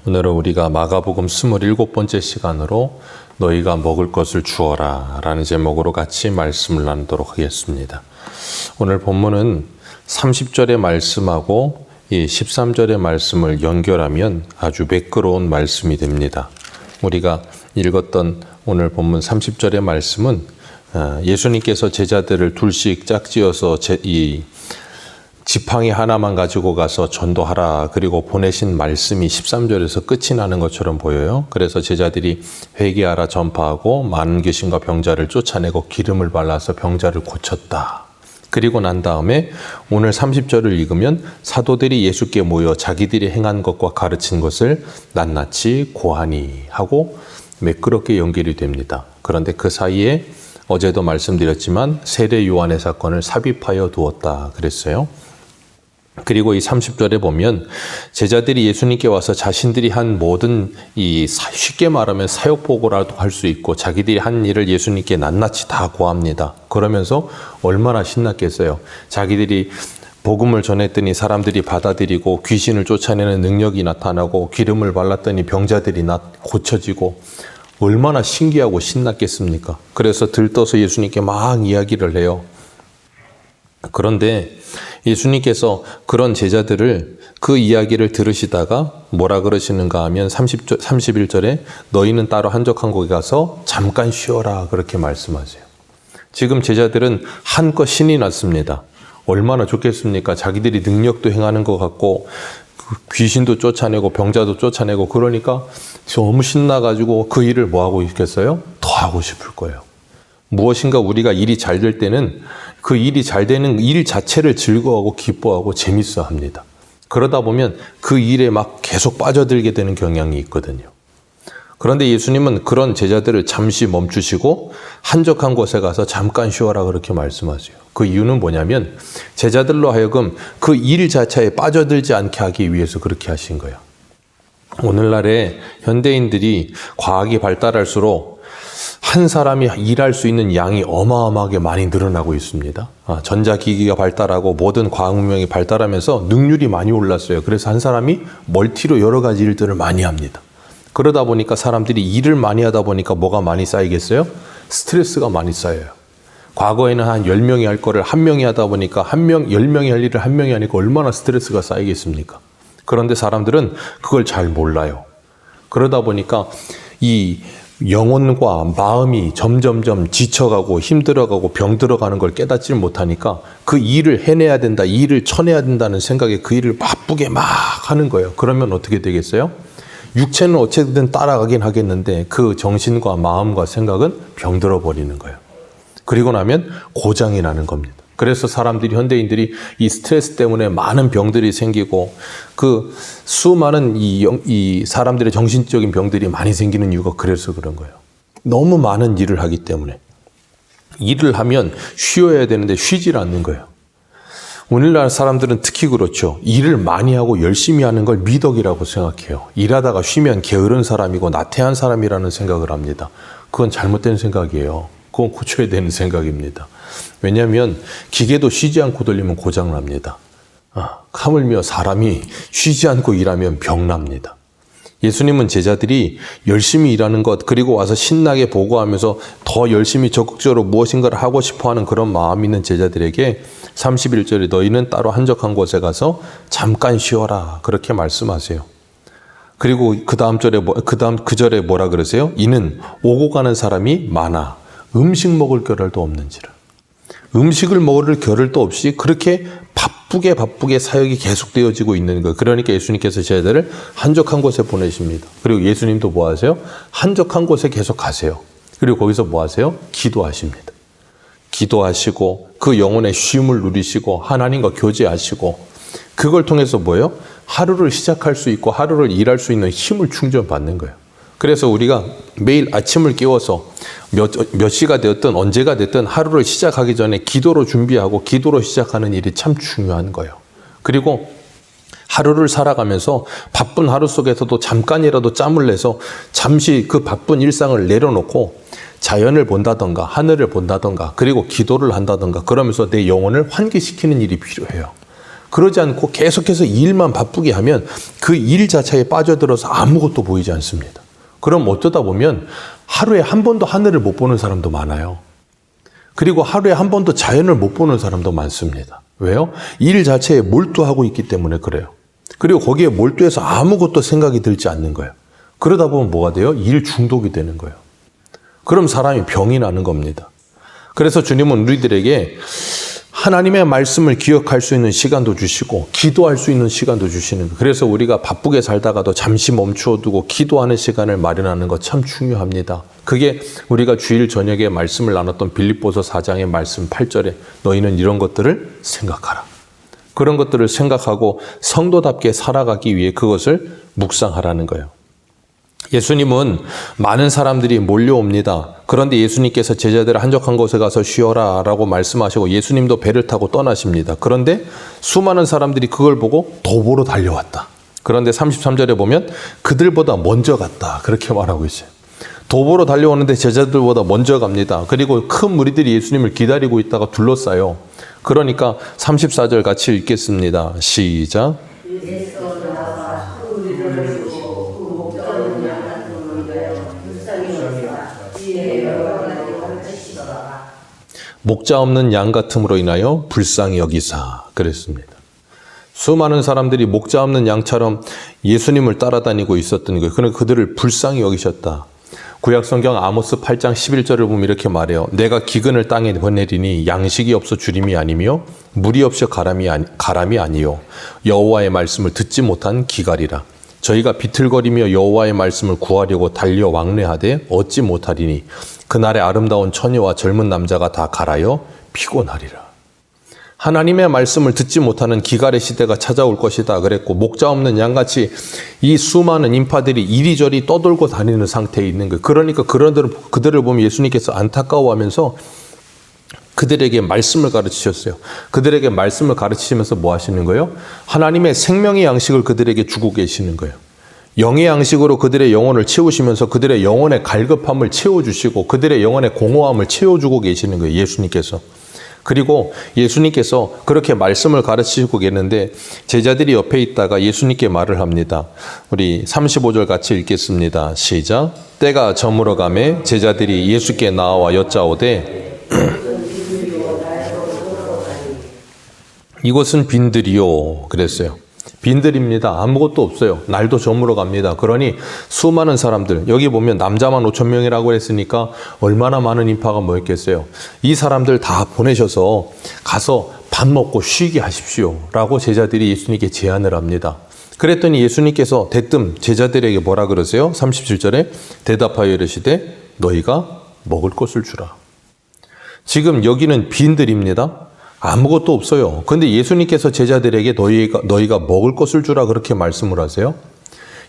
오늘은 우리가 마가복음 27번째 시간으로 너희가 먹을 것을 주어라 라는 제목으로 같이 말씀을 나누도록 하겠습니다. 오늘 본문은 30절의 말씀하고 이 13절의 말씀을 연결하면 아주 매끄러운 말씀이 됩니다. 우리가 읽었던 오늘 본문 30절의 말씀은 예수님께서 제자들을 둘씩 짝지어서 이 지팡이 하나만 가지고 가서 전도하라 그리고 보내신 말씀이 13절에서 끝이 나는 것처럼 보여요. 그래서 제자들이 회개하라 전파하고 많은 귀신과 병자를 쫓아내고 기름을 발라서 병자를 고쳤다. 그리고 난 다음에 오늘 30절을 읽으면 사도들이 예수께 모여 자기들이 행한 것과 가르친 것을 낱낱이 고하니 하고 매끄럽게 연결이 됩니다. 그런데 그 사이에 어제도 말씀드렸지만 세례 요한의 사건을 삽입하여 두었다 그랬어요. 그리고 이 30절에 보면 제자들이 예수님께 와서 자신들이 한 모든 쉽게 말하면 사역보고라도 할 수 있고 자기들이 한 일을 예수님께 낱낱이 다 고합니다. 그러면서 얼마나 신났겠어요. 자기들이 복음을 전했더니 사람들이 받아들이고 귀신을 쫓아내는 능력이 나타나고 기름을 발랐더니 병자들이 고쳐지고 얼마나 신기하고 신났겠습니까? 그래서 들떠서 예수님께 막 이야기를 해요. 그런데 예수님께서 그런 제자들을 그 이야기를 들으시다가 뭐라 그러시는가 하면 31절에 너희는 따로 한적한 곳에 가서 잠깐 쉬어라 그렇게 말씀하세요. 지금 제자들은 한껏 신이 났습니다. 얼마나 좋겠습니까? 자기들이 능력도 행하는 것 같고 귀신도 쫓아내고 병자도 쫓아내고 그러니까 너무 신나가지고 그 일을 뭐 하고 있겠어요? 더 하고 싶을 거예요. 무엇인가 우리가 일이 잘 될 때는 그 일이 잘 되는 일 자체를 즐거워하고 기뻐하고 재밌어 합니다. 그러다 보면 그 일에 막 계속 빠져들게 되는 경향이 있거든요. 그런데 예수님은 그런 제자들을 잠시 멈추시고 한적한 곳에 가서 잠깐 쉬어라 그렇게 말씀하세요. 그 이유는 뭐냐면 제자들로 하여금 그 일 자체에 빠져들지 않게 하기 위해서 그렇게 하신 거예요. 오늘날에 현대인들이 과학이 발달할수록 한 사람이 일할 수 있는 양이 어마어마하게 많이 늘어나고 있습니다. 전자기기가 발달하고 모든 과학문명이 발달하면서 능률이 많이 올랐어요. 그래서 한 사람이 멀티로 여러 가지 일들을 많이 합니다. 그러다 보니까 사람들이 일을 많이 하다 보니까 뭐가 많이 쌓이겠어요? 스트레스가 많이 쌓여요. 과거에는 한 10명이 할 거를 1명이 하다 보니까 10명이 할 일을 1명이 하니까 얼마나 스트레스가 쌓이겠습니까? 그런데 사람들은 그걸 잘 몰라요. 그러다 보니까 이 영혼과 마음이 점점점 지쳐가고 힘들어가고 병들어가는 걸 깨닫지 못하니까 그 일을 해내야 된다, 이 일을 쳐내야 된다는 생각에 그 일을 바쁘게 막 하는 거예요. 그러면 어떻게 되겠어요? 육체는 어쨌든 따라가긴 하겠는데 그 정신과 마음과 생각은 병들어 버리는 거예요. 그리고 나면 고장이 나는 겁니다. 그래서 사람들이 현대인들이 이 스트레스 때문에 많은 병들이 생기고 그 수많은 이 사람들의 정신적인 병들이 많이 생기는 이유가 그래서 그런 거예요. 너무 많은 일을 하기 때문에. 일을 하면 쉬어야 되는데 쉬질 않는 거예요. 오늘날 사람들은 특히 그렇죠. 일을 많이 하고 열심히 하는 걸 미덕이라고 생각해요. 일하다가 쉬면 게으른 사람이고 나태한 사람이라는 생각을 합니다. 그건 잘못된 생각이에요. 그건 고쳐야 되는 생각입니다. 왜냐하면 기계도 쉬지 않고 돌리면 고장납니다. 하물며 사람이 쉬지 않고 일하면 병납니다. 예수님은 제자들이 열심히 일하는 것 그리고 와서 신나게 보고하면서 더 열심히 적극적으로 무엇인가를 하고 싶어하는 그런 마음 있는 제자들에게 31절에 너희는 따로 한적한 곳에 가서 잠깐 쉬어라 그렇게 말씀하세요. 그리고 그 절에 뭐라 그러세요? 이는 오고 가는 사람이 많아 음식 먹을 겨를도 없는지라. 음식을 먹을 겨를도 없이 그렇게 바쁘게 사역이 계속되어지고 있는 거예요. 그러니까 예수님께서 제자들을 한적한 곳에 보내십니다. 그리고 예수님도 뭐 하세요? 한적한 곳에 계속 가세요. 그리고 거기서 뭐 하세요? 기도하십니다. 기도하시고 그 영혼의 쉼을 누리시고 하나님과 교제하시고 그걸 통해서 뭐예요? 하루를 시작할 수 있고 하루를 일할 수 있는 힘을 충전받는 거예요. 그래서 우리가 매일 아침을 깨워서 몇 시가 되었든 언제가 됐든 하루를 시작하기 전에 기도로 준비하고 기도로 시작하는 일이 참 중요한 거예요. 그리고 하루를 살아가면서 바쁜 하루 속에서도 잠깐이라도 짬을 내서 잠시 그 바쁜 일상을 내려놓고 자연을 본다던가 하늘을 본다던가 그리고 기도를 한다던가 그러면서 내 영혼을 환기시키는 일이 필요해요. 그러지 않고 계속해서 일만 바쁘게 하면 그 일 자체에 빠져들어서 아무것도 보이지 않습니다. 그럼 어쩌다 보면 하루에 한 번도 하늘을 못 보는 사람도 많아요. 그리고 하루에 한 번도 자연을 못 보는 사람도 많습니다. 왜요? 일 자체에 몰두하고 있기 때문에 그래요. 그리고 거기에 몰두해서 아무것도 생각이 들지 않는 거예요. 그러다 보면 뭐가 돼요? 일 중독이 되는 거예요. 그럼 사람이 병이 나는 겁니다. 그래서 주님은 우리들에게 하나님의 말씀을 기억할 수 있는 시간도 주시고 기도할 수 있는 시간도 주시는 거예요. 그래서 우리가 바쁘게 살다가도 잠시 멈추어 두고 기도하는 시간을 마련하는 것 참 중요합니다. 그게 우리가 주일 저녁에 말씀을 나눴던 빌립보서 4장의 말씀 8절에 너희는 이런 것들을 생각하라. 그런 것들을 생각하고 성도답게 살아가기 위해 그것을 묵상하라는 거예요. 예수님은 많은 사람들이 몰려옵니다. 그런데 예수님께서 제자들을 한적한 곳에 가서 쉬어라 라고 말씀하시고 예수님도 배를 타고 떠나십니다. 그런데 수많은 사람들이 그걸 보고 도보로 달려왔다. 그런데 33절에 보면 그들보다 먼저 갔다. 그렇게 말하고 있어요. 도보로 달려오는데 제자들보다 먼저 갑니다. 그리고 큰 무리들이 예수님을 기다리고 있다가 둘러싸요. 그러니까 34절 같이 읽겠습니다. 시작. 목자 없는 양 같음으로 인하여 불쌍히 여기사 그랬습니다. 수많은 사람들이 목자 없는 양처럼 예수님을 따라다니고 있었던 거예요. 그러나 그들을 불쌍히 여기셨다. 구약성경 아모스 8장 11절을 보면 이렇게 말해요. 내가 기근을 땅에 보내리니 양식이 없어 주림이 아니며 물이 없어 가람이 아니요 여호와의 말씀을 듣지 못한 기갈이라. 저희가 비틀거리며 여호와의 말씀을 구하려고 달려 왕래하되 얻지 못하리니 그날의 아름다운 처녀와 젊은 남자가 다 갈아여 피곤하리라. 하나님의 말씀을 듣지 못하는 기갈의 시대가 찾아올 것이다 그랬고 목자 없는 양같이 이 수많은 인파들이 이리저리 떠돌고 다니는 상태에 있는 거예요. 그러니까 그들을 보면 예수님께서 안타까워하면서 그들에게 말씀을 가르치셨어요. 그들에게 말씀을 가르치시면서 뭐 하시는 거예요? 하나님의 생명의 양식을 그들에게 주고 계시는 거예요. 영의 양식으로 그들의 영혼을 채우시면서 그들의 영혼의 갈급함을 채워주시고 그들의 영혼의 공허함을 채워주고 계시는 거예요. 예수님께서. 그리고 예수님께서 그렇게 말씀을 가르치시고 계는데 제자들이 옆에 있다가 예수님께 말을 합니다. 우리 35절 같이 읽겠습니다. 시작. 때가 저물어 가매 제자들이 예수께 나와 여짜오되 이곳은 빈들이요 그랬어요. 빈들입니다. 아무것도 없어요. 날도 저물어 갑니다. 그러니 수많은 사람들, 여기 보면 남자만 5,000명이라고 했으니까 얼마나 많은 인파가 모였겠어요. 이 사람들 다 보내셔서 가서 밥 먹고 쉬게 하십시오 라고 제자들이 예수님께 제안을 합니다. 그랬더니 예수님께서 대뜸 제자들에게 뭐라 그러세요? 37절에 대답하여 이르시되 너희가 먹을 것을 주라. 지금 여기는 빈들입니다. 아무것도 없어요. 근데 예수님께서 제자들에게 너희가 먹을 것을 주라 그렇게 말씀을 하세요.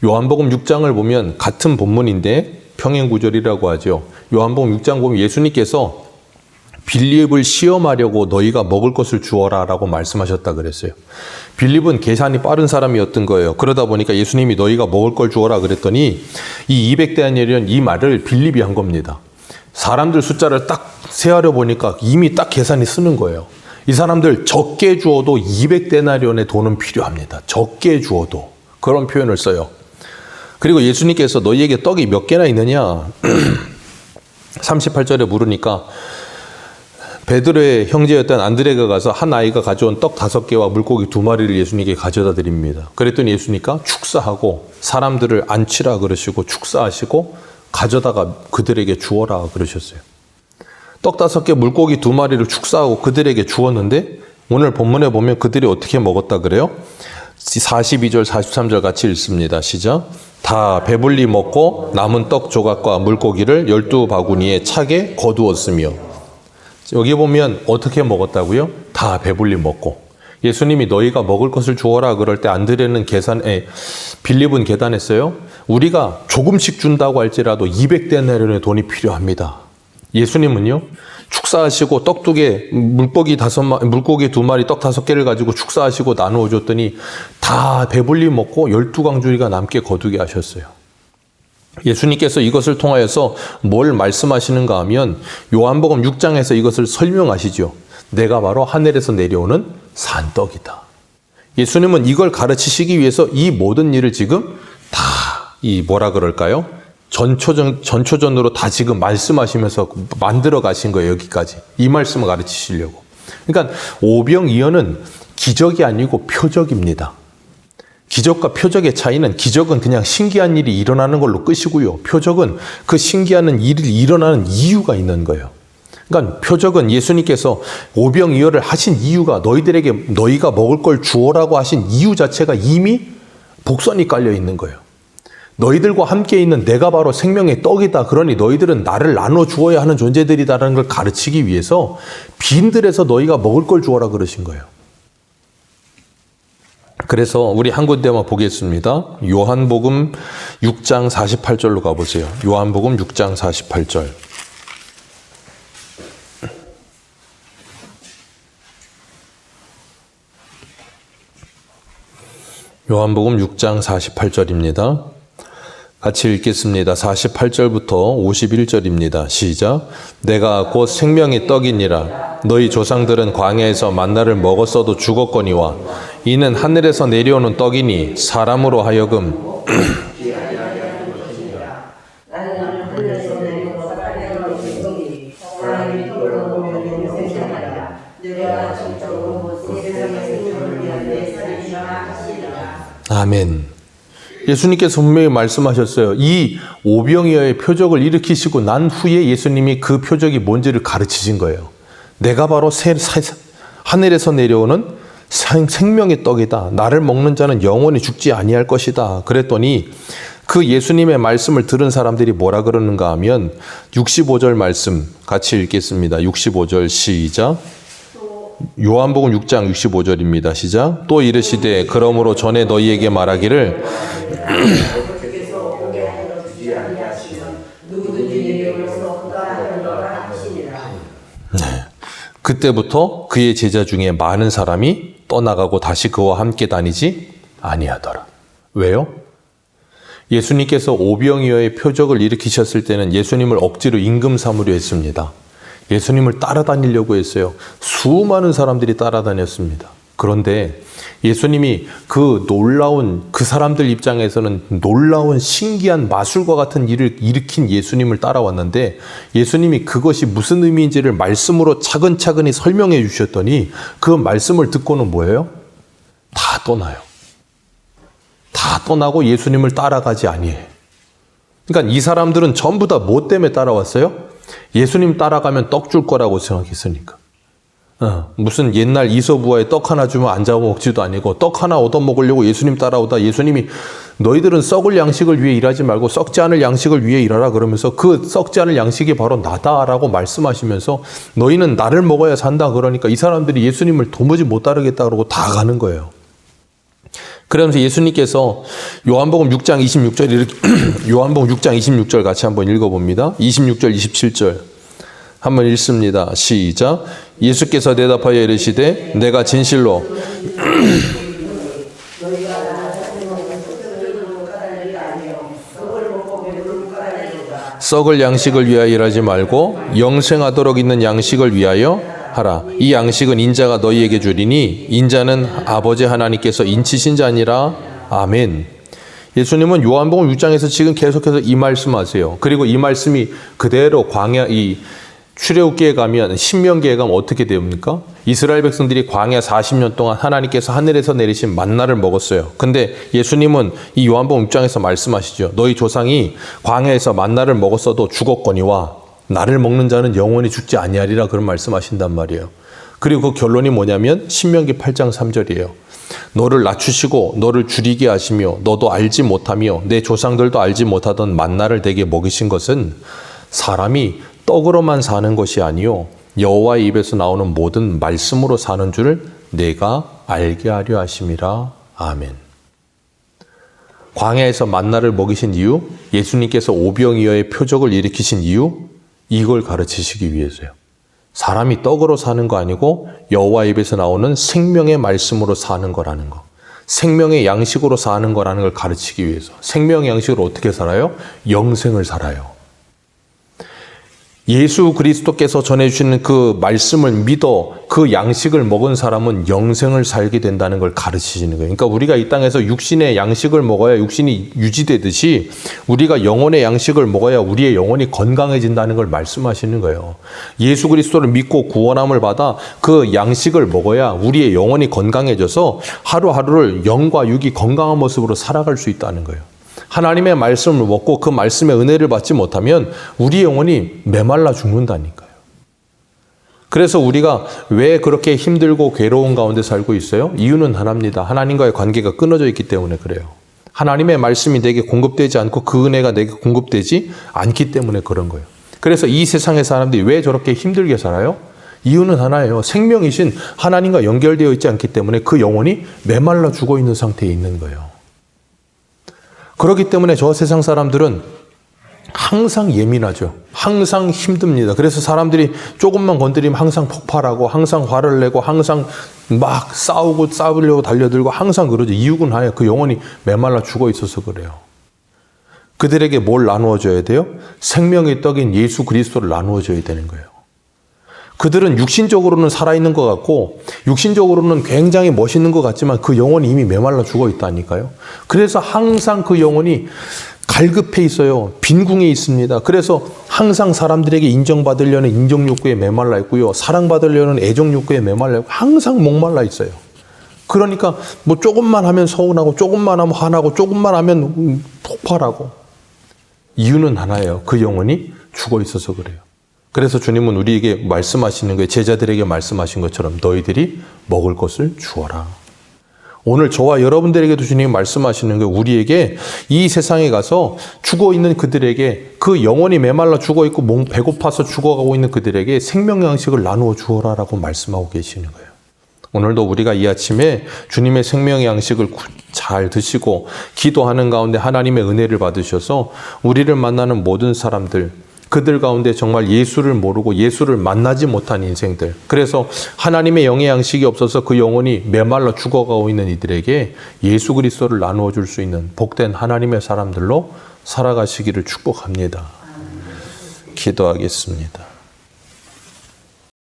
요한복음 6장을 보면 같은 본문인데 평행구절이라고 하죠. 요한복음 6장 보면 예수님께서 빌립을 시험하려고 너희가 먹을 것을 주어라 라고 말씀하셨다 그랬어요. 빌립은 계산이 빠른 사람이었던 거예요. 그러다 보니까 예수님이 너희가 먹을 걸 주어라 그랬더니 이 200데나리온 이 말을 빌립이 한 겁니다. 사람들 숫자를 딱 세하려 보니까 이미 딱 계산이 쓰는 거예요. 이 사람들 적게 주어도 200데나리온의 돈은 필요합니다. 적게 주어도. 그런 표현을 써요. 그리고 예수님께서 너희에게 떡이 몇 개나 있느냐? 38절에 물으니까 베드로의 형제였던 안드레가 가서 한 아이가 가져온 떡 5개와 물고기 2마리를 예수님께 가져다 드립니다. 그랬더니 예수님께서 축사하고 사람들을 앉히라 그러시고 축사하시고 가져다가 그들에게 주어라 그러셨어요. 떡 5개, 물고기 2마리를 축사하고 그들에게 주었는데 오늘 본문에 보면 그들이 어떻게 먹었다 그래요? 42절, 43절 같이 읽습니다. 시작. 다 배불리 먹고 남은 떡 조각과 물고기를 12바구니에 차게 거두었으며 여기 보면 어떻게 먹었다고요? 다 배불리 먹고 예수님이 너희가 먹을 것을 주어라 그럴 때 안드레는 빌립은 계산했어요. 우리가 조금씩 준다고 할지라도 200데나리온의 돈이 필요합니다. 예수님은요, 축사하시고 떡 2개, 물고기 2마리, 떡 5개를 가지고 축사하시고 나누어 줬더니 다 배불리 먹고 12광주리가 남게 거두게 하셨어요. 예수님께서 이것을 통하여서 뭘 말씀하시는가 하면 요한복음 6장에서 이것을 설명하시죠. 내가 바로 하늘에서 내려오는 산떡이다. 예수님은 이걸 가르치시기 위해서 이 모든 일을 지금 다 이 뭐라 그럴까요? 전초전으로 다 지금 말씀하시면서 만들어 가신 거예요. 여기까지. 이 말씀을 가르치시려고. 그러니까 오병이어는 기적이 아니고 표적입니다. 기적과 표적의 차이는, 기적은 그냥 신기한 일이 일어나는 걸로 끝이고요. 표적은 그 신기한 일이 일어나는 이유가 있는 거예요. 그러니까 표적은 예수님께서 오병이어를 하신 이유가, 너희들에게 너희가 먹을 걸 주어라고 하신 이유 자체가 이미 복선이 깔려 있는 거예요. 너희들과 함께 있는 내가 바로 생명의 떡이다. 그러니 너희들은 나를 나눠 주어야 하는 존재들이다라는 걸 가르치기 위해서 빈들에서 너희가 먹을 걸 주어라 그러신 거예요. 그래서 우리 한 군데만 보겠습니다. 요한복음 6장 48절로 가보세요. 요한복음 6장 48절. 요한복음 6장 48절입니다. 같이 읽겠습니다. 48절부터 51절입니다. 시작. 내가 곧 생명의 떡이니라. 너희 조상들은 광야에서 만나를 먹었어도 죽었거니와 이는 하늘에서 내려오는 떡이니 사람으로 하여금 아멘. 예수님께서 분명히 말씀하셨어요. 이 오병이어의 표적을 일으키시고 난 후에 예수님이 그 표적이 뭔지를 가르치신 거예요. 내가 바로 하늘에서 내려오는 생명의 떡이다. 나를 먹는 자는 영원히 죽지 아니할 것이다. 그랬더니 그 예수님의 말씀을 들은 사람들이 뭐라 그러는가 하면 65절 말씀 같이 읽겠습니다. 65절 시작. 요한복음 6장 65절입니다. 시작. 또 이르시되 그러므로 전에 너희에게 말하기를 그때부터 그의 제자 중에 많은 사람이 떠나가고 다시 그와 함께 다니지 아니하더라. 왜요? 예수님께서 오병이어의 표적을 일으키셨을 때는 예수님을 억지로 임금 삼으려 했습니다. 예수님을 따라다니려고 했어요. 수많은 사람들이 따라다녔습니다. 그런데 예수님이 그 사람들 입장에서는 놀라운 신기한 마술과 같은 일을 일으킨 예수님을 따라왔는데 예수님이 그것이 무슨 의미인지를 말씀으로 차근차근히 설명해 주셨더니 그 말씀을 듣고는 뭐예요? 다 떠나요. 다 떠나고 예수님을 따라가지 아니해요. 그러니까 이 사람들은 전부 다 뭐 때문에 따라왔어요? 예수님 따라가면 떡 줄 거라고 생각했으니까. 무슨 옛날 이서부화에 떡 하나 주면 안 잡아먹지도 아니고 떡 하나 얻어먹으려고 예수님 따라오다 예수님이 너희들은 썩을 양식을 위해 일하지 말고 썩지 않을 양식을 위해 일하라 그러면서 그 썩지 않을 양식이 바로 나다라고 말씀하시면서 너희는 나를 먹어야 산다 그러니까 이 사람들이 예수님을 도무지 못 따르겠다 그러고 다 가는 거예요. 그러면서 예수님께서 요한복음 6장 26절 이렇게 요한복음 6장 26절 같이 한번 읽어봅니다. 26절 27절 한번 읽습니다. 시작. 예수께서 대답하여 이르시되 내가 진실로 썩을 양식을 위하여 일하지 말고 영생하도록 있는 양식을 위하여 하라. 이 양식은 인자가 너희에게 주리니 인자는 아버지 하나님께서 인치신 자니라. 아멘. 예수님은 요한복음 6장에서 지금 계속해서 이 말씀하세요. 그리고 이 말씀이 그대로 광야 이 출애굽기에 가면 신명기에 가면 어떻게 됩니까? 이스라엘 백성들이 광야 40년 동안 하나님께서 하늘에서 내리신 만나를 먹었어요. 근데 예수님은 이 요한복음 6장에서 말씀하시죠. 너희 조상이 광야에서 만나를 먹었어도 죽었거니와 나를 먹는 자는 영원히 죽지 아니하리라 그런 말씀하신단 말이에요. 그리고 그 결론이 뭐냐면 신명기 8장 3절이에요. 너를 낮추시고 너를 줄이게 하시며 너도 알지 못하며 내 조상들도 알지 못하던 만나를 내게 먹이신 것은 사람이 떡으로만 사는 것이 아니요 여호와의 입에서 나오는 모든 말씀으로 사는 줄 내가 알게 하려 하심이라. 아멘. 광야에서 만나를 먹이신 이유, 예수님께서 오병이어의 표적을 일으키신 이유, 이걸 가르치시기 위해서요. 사람이 떡으로 사는 거 아니고 여호와의 입에서 나오는 생명의 말씀으로 사는 거라는 거. 생명의 양식으로 사는 거라는 걸 가르치기 위해서. 생명의 양식으로 어떻게 살아요? 영생을 살아요. 예수 그리스도께서 전해주시는 그 말씀을 믿어 그 양식을 먹은 사람은 영생을 살게 된다는 걸 가르치시는 거예요. 그러니까 우리가 이 땅에서 육신의 양식을 먹어야 육신이 유지되듯이 우리가 영혼의 양식을 먹어야 우리의 영혼이 건강해진다는 걸 말씀하시는 거예요. 예수 그리스도를 믿고 구원함을 받아 그 양식을 먹어야 우리의 영혼이 건강해져서 하루하루를 영과 육이 건강한 모습으로 살아갈 수 있다는 거예요. 하나님의 말씀을 먹고 그 말씀의 은혜를 받지 못하면 우리 영혼이 메말라 죽는다니까요. 그래서 우리가 왜 그렇게 힘들고 괴로운 가운데 살고 있어요? 이유는 하나입니다. 하나님과의 관계가 끊어져 있기 때문에 그래요. 하나님의 말씀이 내게 공급되지 않고 그 은혜가 내게 공급되지 않기 때문에 그런 거예요. 그래서 이 세상의 사람들이 왜 저렇게 힘들게 살아요? 이유는 하나예요. 생명이신 하나님과 연결되어 있지 않기 때문에 그 영혼이 메말라 죽어 있는 상태에 있는 거예요. 그렇기 때문에 저 세상 사람들은 항상 예민하죠. 항상 힘듭니다. 그래서 사람들이 조금만 건드리면 항상 폭발하고 항상 화를 내고 항상 막 싸우려고 달려들고 항상 그러죠. 이유는 하나예요. 그 영혼이 메말라 죽어 있어서 그래요. 그들에게 뭘 나누어 줘야 돼요? 생명의 떡인 예수 그리스도를 나누어 줘야 되는 거예요. 그들은 육신적으로는 살아있는 것 같고 육신적으로는 굉장히 멋있는 것 같지만 그 영혼이 이미 메말라 죽어 있다니까요. 그래서 항상 그 영혼이 갈급해 있어요. 빈궁에 있습니다. 그래서 항상 사람들에게 인정받으려는 인정욕구에 메말라 있고요. 사랑받으려는 애정욕구에 메말라 있고 항상 목말라 있어요. 그러니까 뭐 조금만 하면 서운하고 조금만 하면 화나고 조금만 하면 폭발하고 이유는 하나예요. 그 영혼이 죽어 있어서 그래요. 그래서 주님은 우리에게 말씀하시는 거예요. 제자들에게 말씀하신 것처럼 너희들이 먹을 것을 주어라. 오늘 저와 여러분들에게도 주님이 말씀하시는 거예요. 우리에게 이 세상에 가서 죽어있는 그들에게 그 영혼이 메말라 죽어있고 몸 배고파서 죽어가고 있는 그들에게 생명 양식을 나누어 주어라라고 말씀하고 계시는 거예요. 오늘도 우리가 이 아침에 주님의 생명의 양식을 잘 드시고 기도하는 가운데 하나님의 은혜를 받으셔서 우리를 만나는 모든 사람들 그들 가운데 정말 예수를 모르고 예수를 만나지 못한 인생들 그래서 하나님의 영의 양식이 없어서 그 영혼이 메말라 죽어가고 있는 이들에게 예수 그리스도를 나누어 줄 수 있는 복된 하나님의 사람들로 살아가시기를 축복합니다. 기도하겠습니다.